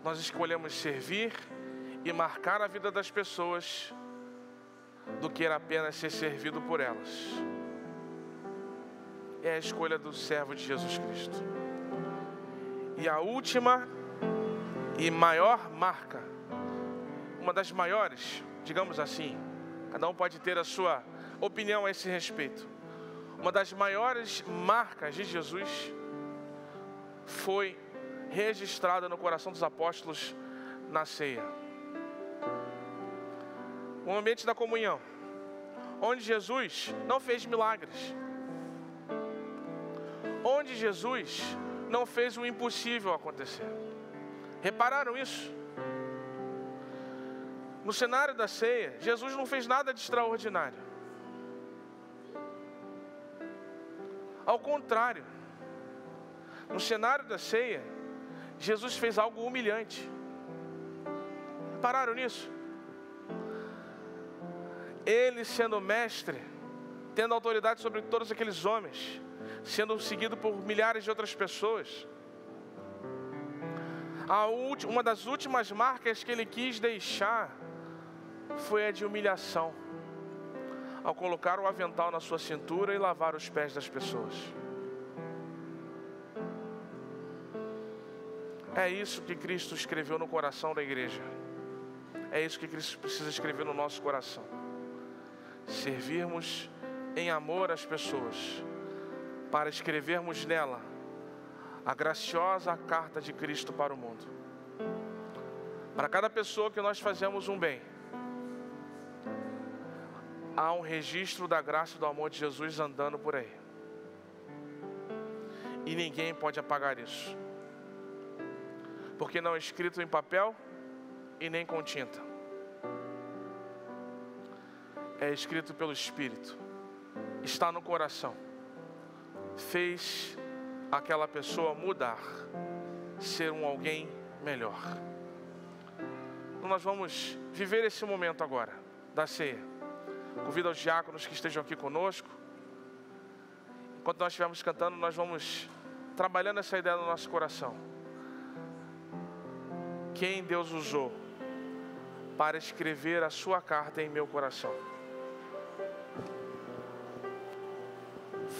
Nós escolhemos servir e marcar a vida das pessoas do que apenas ser servido por elas. É a escolha do servo de Jesus Cristo. E a última e maior marca, uma das maiores, digamos assim, cada um pode ter a sua opinião a esse respeito. Uma das maiores marcas de Jesus foi registrada no coração dos apóstolos na ceia. O ambiente da comunhão, onde Jesus não fez milagres, onde Jesus não fez o impossível acontecer. Repararam isso? No cenário da ceia, Jesus não fez nada de extraordinário. Ao contrário, no cenário da ceia, Jesus fez algo humilhante. Repararam nisso? Ele, sendo mestre, tendo autoridade sobre todos aqueles homens, sendo seguido por milhares de outras pessoas, uma das últimas marcas que ele quis deixar foi a de humilhação, ao colocar o avental na sua cintura e lavar os pés das pessoas. É isso que Cristo escreveu no coração da igreja. É isso que Cristo precisa escrever no nosso coração. Servirmos em amor às pessoas, para escrevermos nela a graciosa carta de Cristo para o mundo. Para cada pessoa que nós fazemos um bem, há um registro da graça e do amor de Jesus andando por aí. E ninguém pode apagar isso, porque não é escrito em papel e nem com tinta. É escrito pelo Espírito, está no coração. Fez aquela pessoa mudar, ser um alguém melhor. Então nós vamos viver esse momento agora da ceia. Convido aos diáconos que estejam aqui conosco. Enquanto nós estivermos cantando, nós vamos trabalhando essa ideia no nosso coração. Quem Deus usou para escrever a sua carta em meu coração?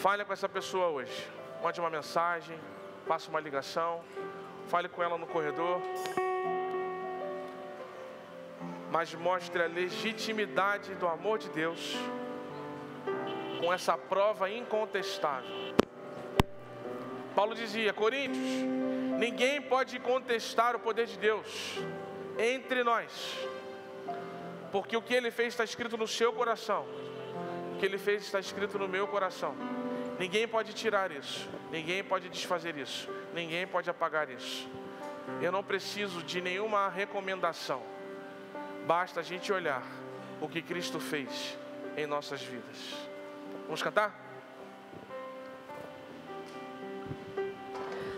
Fale com essa pessoa hoje. Mande uma mensagem, faça uma ligação, fale com ela no corredor. Mas mostre a legitimidade do amor de Deus com essa prova incontestável. Paulo dizia, Coríntios, ninguém pode contestar o poder de Deus entre nós, porque o que Ele fez está escrito no seu coração, o que Ele fez está escrito no meu coração. Ninguém pode tirar isso, ninguém pode desfazer isso, ninguém pode apagar isso. Eu não preciso de nenhuma recomendação, basta a gente olhar o que Cristo fez em nossas vidas. Vamos cantar?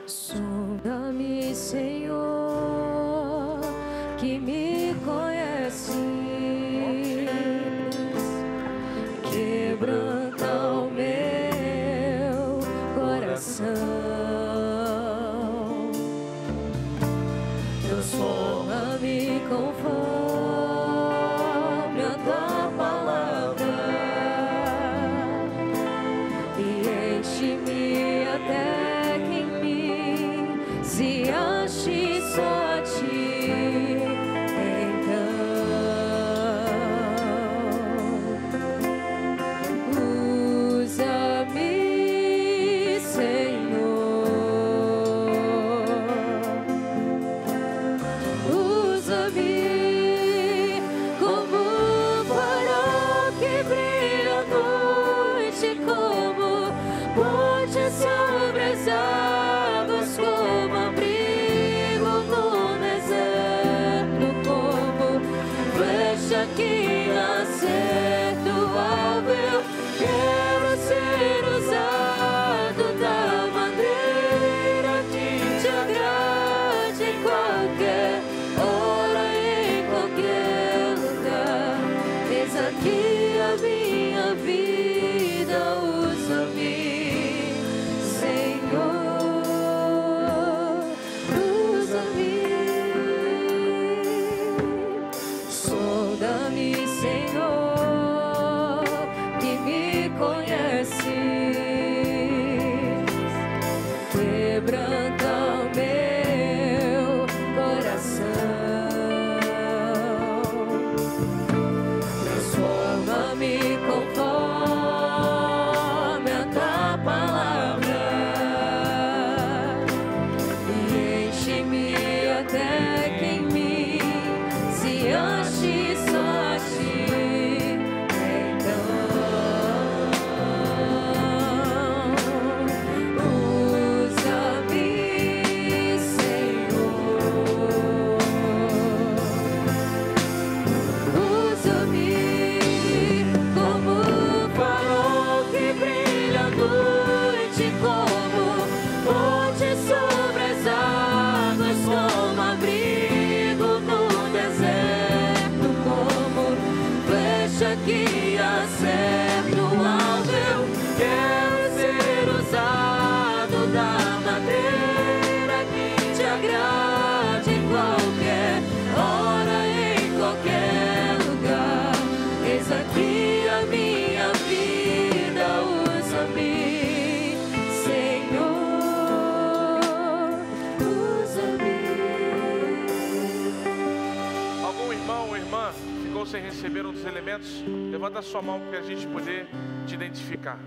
Sonda-me, Senhor, que me conheces, quebranta o meu Transforma-me conforme a tua palavra e enche-me até que em mim se ache só a ti. Sobre as águas, como abrigo no deserto, como flecha que acerta o alvo. Eu quero ser usado da maneira que te agrade, em qualquer hora, em qualquer lugar. Eis aqui a minha vida, usa-me. Que acerta o alvo, eu quero ser usado da maneira que te agrade, em qualquer hora, em qualquer lugar. Eis aqui a minha vida, usa-me, Senhor, usa-me. Algum irmão ou irmã ficou sem receber um dos elementos? Levanta a sua mão para a gente poder te identificar.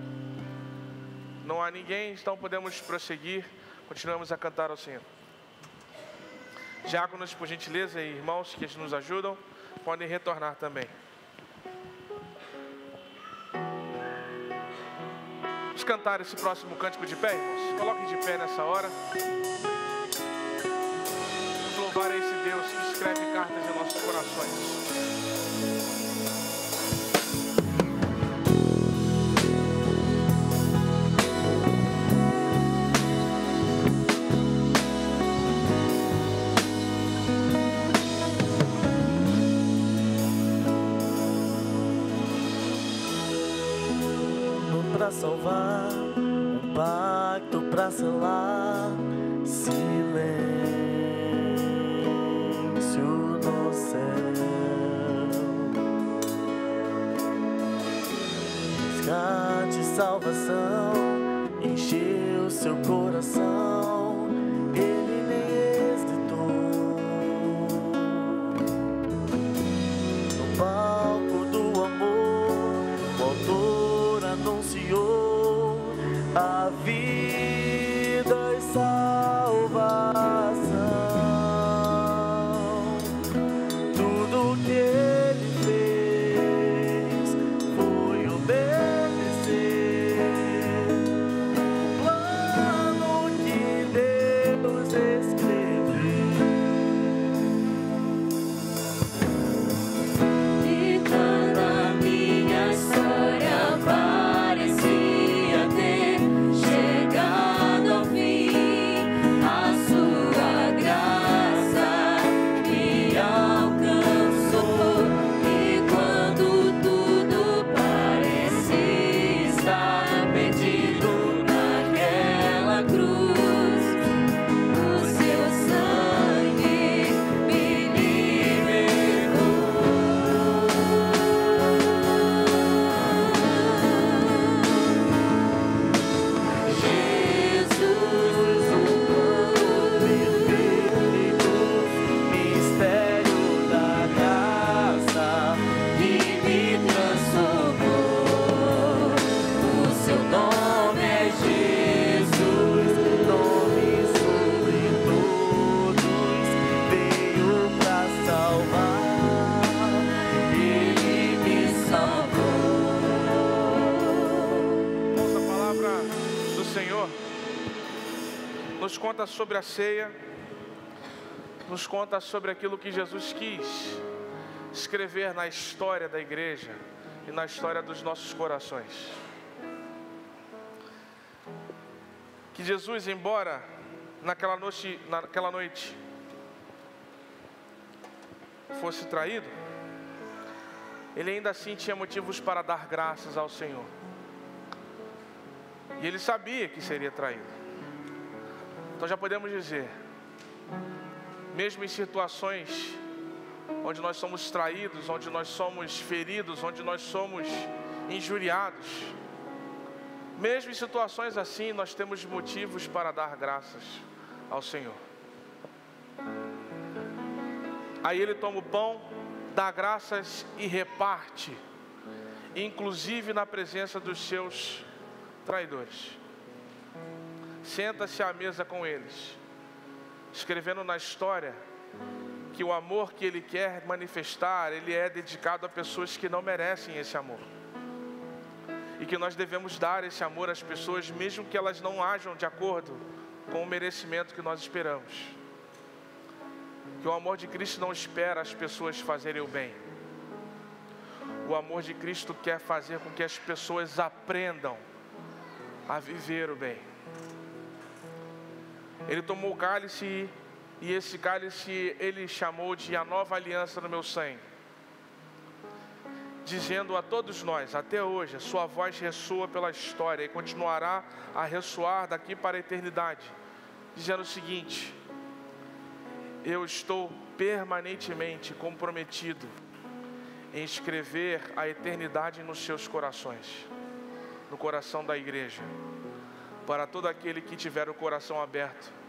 Não há ninguém, então podemos prosseguir. Continuamos a cantar ao Senhor. Diáconos, por gentileza, e irmãos que nos ajudam, podem retornar também. Vamos cantar esse próximo cântico de pé, irmãos? Coloquem de pé nessa hora. Vamos louvar a esse Deus que escreve cartas em nossos corações. Pra salvar, um pacto pra selar, silêncio no céu, resgate, salvação, encheu seu coração, ele me hesitou. No palco do amor, o autor anunciou a vida e salvação. Tudo que ele fez foi obedecer o plano que Deus escreveu. E quando a minha história parecia ter chegado nos conta sobre a ceia, nos conta sobre aquilo que Jesus quis escrever na história da igreja e na história dos nossos corações. Que Jesus, embora naquela noite fosse traído, ele ainda assim tinha motivos para dar graças ao Senhor. E ele sabia que seria traído. Então já podemos dizer, mesmo em situações onde nós somos traídos, onde nós somos feridos, onde nós somos injuriados, mesmo em situações assim, nós temos motivos para dar graças ao Senhor. Aí ele toma o pão, dá graças e reparte, inclusive na presença dos seus traidores. Senta-se à mesa com eles, escrevendo na história que o amor que ele quer manifestar, ele é dedicado a pessoas que não merecem esse amor. E que nós devemos dar esse amor às pessoas, mesmo que elas não ajam de acordo com o merecimento que nós esperamos. Que o amor de Cristo não espera as pessoas fazerem o bem. O amor de Cristo quer fazer com que as pessoas aprendam a viver o bem. Ele tomou o cálice e esse cálice ele chamou de a nova aliança no meu sangue, dizendo a todos nós, até hoje, a sua voz ressoa pela história e continuará a ressoar daqui para a eternidade, dizendo o seguinte: eu estou permanentemente comprometido em escrever a eternidade nos seus corações, no coração da igreja, para todo aquele que tiver o coração aberto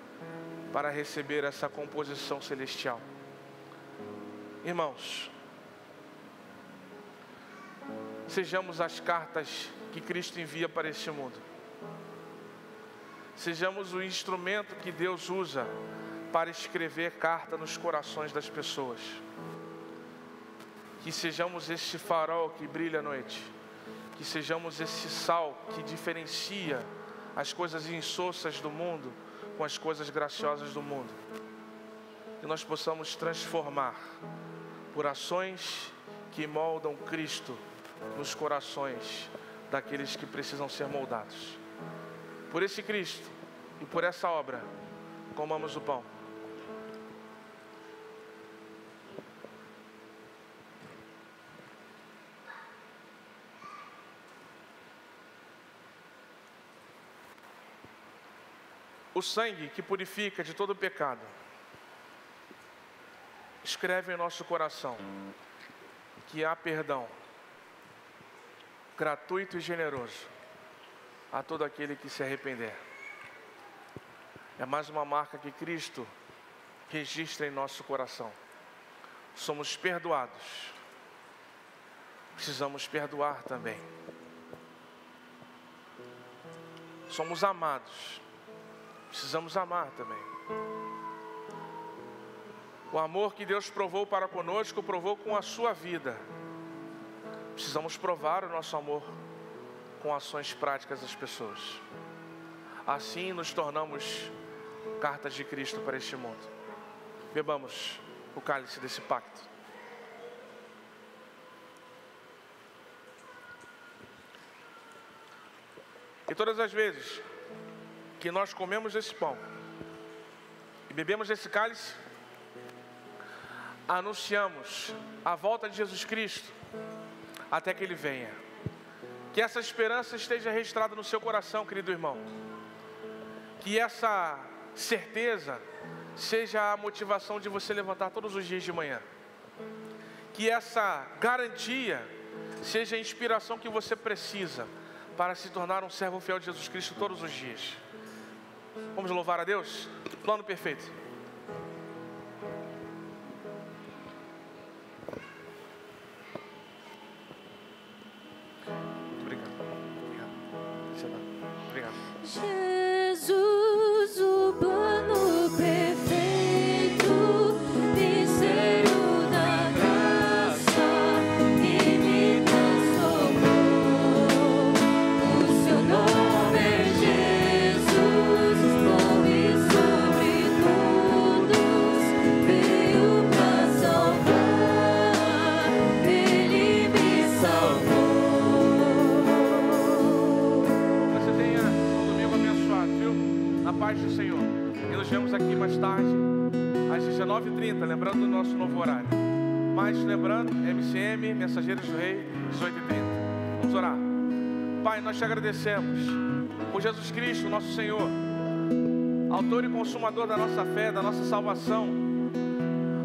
para receber essa composição celestial. Irmãos, sejamos as cartas que Cristo envia para este mundo. Sejamos o instrumento que Deus usa para escrever carta nos corações das pessoas. Que sejamos esse farol que brilha à noite. Que sejamos esse sal que diferencia as coisas insossas do mundo com as coisas graciosas do mundo. Que nós possamos transformar por ações que moldam Cristo nos corações daqueles que precisam ser moldados. Por esse Cristo e por essa obra, comamos o pão. O sangue que purifica de todo pecado, escreve em nosso coração que há perdão gratuito e generoso a todo aquele que se arrepender. É mais uma marca que Cristo registra em nosso coração. Somos perdoados. Precisamos perdoar também. Somos amados. Precisamos amar também. O amor que Deus provou para conosco, provou com a sua vida. Precisamos provar o nosso amor com ações práticas das pessoas. Assim nos tornamos cartas de Cristo para este mundo. Bebamos o cálice desse pacto. E todas as vezes que nós comemos esse pão e bebemos esse cálice, anunciamos a volta de Jesus Cristo até que Ele venha. Que essa esperança esteja registrada no seu coração, querido irmão. Que essa certeza seja a motivação de você levantar todos os dias de manhã. Que essa garantia seja a inspiração que você precisa para se tornar um servo fiel de Jesus Cristo todos os dias. Vamos louvar a Deus? Plano perfeito. Muito obrigado. Obrigado. Jesus, o plano perfeito, mistério da graça que me transformou. O seu nome é Jesus, bom e paz do Senhor. E nos vemos aqui mais tarde, às 19h30, lembrando do nosso novo horário. Mas lembrando, MCM, Mensageiros do Rei, 18h30. Vamos orar. Pai, nós te agradecemos por Jesus Cristo, nosso Senhor, autor e consumador da nossa fé, da nossa salvação,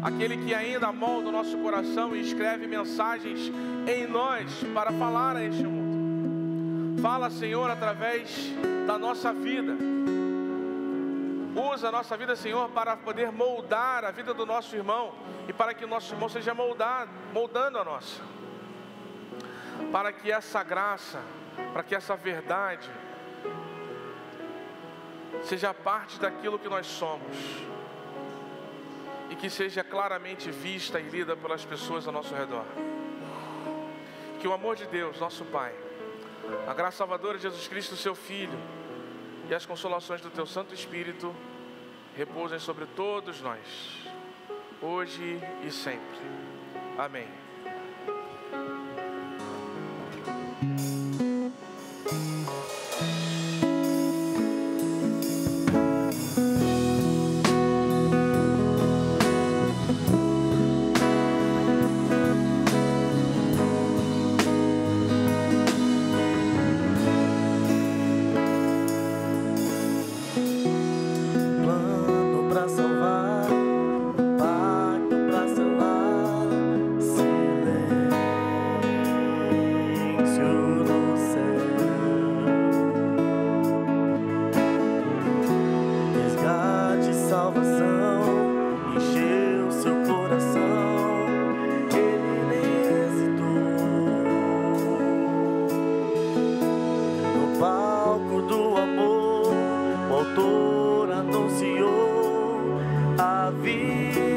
aquele que ainda molda o nosso coração e escreve mensagens em nós para falar a este mundo. Fala, Senhor, através da nossa vida. Usa a nossa vida, Senhor, para poder moldar a vida do nosso irmão e para que o nosso irmão seja moldando a nossa. Para que essa graça, para que essa verdade seja parte daquilo que nós somos e que seja claramente vista e lida pelas pessoas ao nosso redor. Que o amor de Deus, nosso Pai, a graça salvadora de Jesus Cristo, seu Filho, e as consolações do Teu Santo Espírito repousem sobre todos nós, hoje e sempre. Amém. Anunciou a vida.